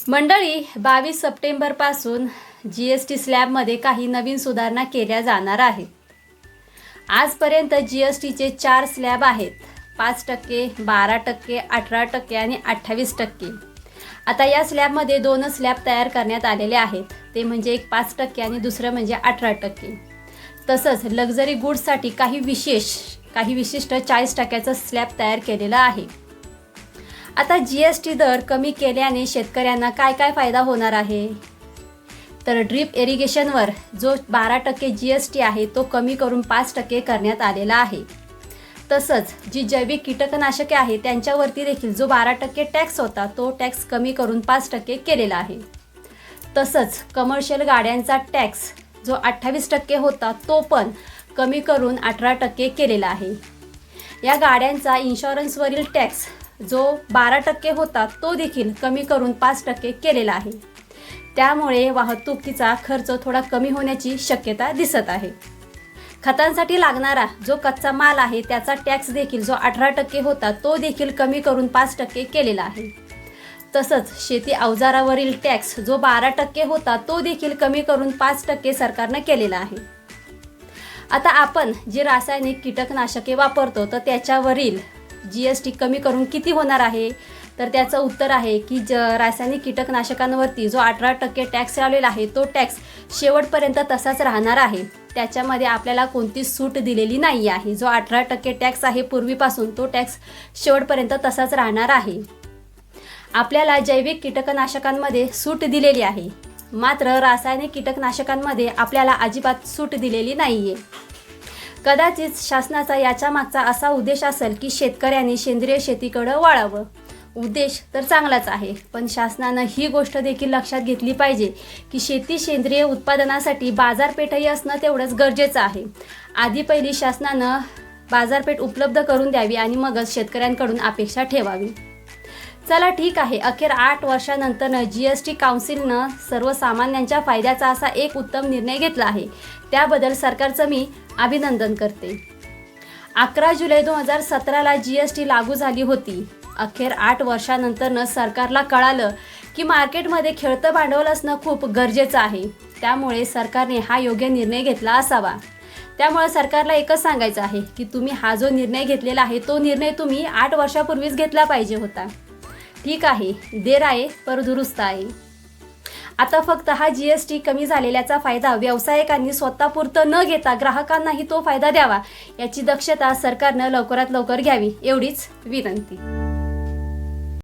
मंडळी 22 सप्टेंबरपासून GST स्लॅबमध्ये काही नवीन सुधारणा केल्या जाणार आहेत। आजपर्यंत GSTचे 4 स्लॅब आहेत, 5%, 12%, 18% आणि 28%। आता या स्लॅबमध्ये 2 स्लॅब तयार करण्यात आलेले आहेत, ते म्हणजे एक 5% आणि दुसरं म्हणजे 18%। तसंच लक्झरी गुड्ससाठी काही विशिष्ट 40%चा स्लॅब तयार केलेला आहे। आता GST दर कमी केल्याने शेतकऱ्यांना काय फायदा होणार आहे, तर ड्रिप इरिगेशनवर जो 12% GST आहे तो कमी करून 5% करण्यात आलेला आहे। तसंच जी जैविक कीटकनाशके आहे त्यांच्यावरती देखील जो 12% टॅक्स होता तो टॅक्स कमी करून 5% केलेला आहे। तसंच कमर्शियल गाड्यांचा टॅक्स जो 28% होता तो पण कमी करून 18% केलेला आहे। या गाड्यांचा इन्शुरन्सवरील टॅक्स जो 12% होता तो देखील कमी करून 5% केलेला आहे। त्यामुळे वाहतुकीचा खर्च थोडा कमी होण्याची शक्यता दिसत आहे। खतांसाठी लागणारा जो कच्चा माल आहे त्याचा टॅक्स देखील जो 18% होता तो देखील कमी करून 5% केलेला आहे। तसंच शेती अवजारावरील टॅक्स जो 12% होता तो देखील कमी करून 5% सरकारने केलेला आहे। आता आपण जे रासायनिक कीटकनाशके वापरतो तर त्याच्यावरील GST कमी करून किती होणार आहे, तर त्याचं उत्तर आहे की रासायनिक कीटकनाशकांवरती जो 18% टॅक्स लावलेला आहे तो टॅक्स शेवटपर्यंत तसाच राहणार आहे। त्याच्यामध्ये आपल्याला कोणतीच सूट दिलेली नाही आहे। जो 18% टॅक्स आहे पूर्वीपासून तो टॅक्स शेवटपर्यंत तसाच राहणार आहे। आपल्याला जैविक कीटकनाशकांमध्ये सूट दिलेली आहे, मात्र रासायनिक कीटकनाशकांमध्ये आपल्याला अजिबात सूट दिलेली नाही आहे। कदाचित शासनाचा याच्या मागचा असा उद्देश असेल की शेतकऱ्यांनी सेंद्रिय शेतीकडे वळावं। उद्देश तर चांगलाच आहे, पण शासनानं ही गोष्ट देखील लक्षात घेतली पाहिजे की शेती सेंद्रिय उत्पादनासाठी बाजारपेठही असणं तेवढंच गरजेचं आहे। आधी पहिली शासनानं बाजारपेठ उपलब्ध करून द्यावी आणि मगच शेतकऱ्यांकडून अपेक्षा ठेवावी। चला ठीक आहे, अखेर 8 वर्षानंतर GST काउन्सिलनं सर्वसामान्यांच्या फायद्याचा असा एक उत्तम निर्णय घेतला आहे। त्याबद्दल सरकारचं मी अभिनंदन करते। 11 जुलै 2017ला GST लागू झाली होती। अखेर 8 वर्षानंतर सरकारला कळालं की मार्केटमध्ये खेळतं भांडवल असणं खूप गरजेचं आहे। त्यामुळे सरकारने हा योग्य निर्णय घेतला असावा। त्यामुळे सरकारला एकच सांगायचं आहे की तुम्ही हा जो निर्णय घेतलेला आहे तो निर्णय तुम्ही 8 वर्षापूर्वीच घेतला पाहिजे होता। ठीक आहे, देर आहे पर दुरुस्त आहे। आता फक्त हा GST कमी झालेल्याचा फायदा व्यावसायिकांनी स्वतःपुरतं न घेता ग्राहकांनाही तो फायदा द्यावा, याची दक्षता सरकारनं लवकरात लवकर घ्यावी, एवढीच विनंती।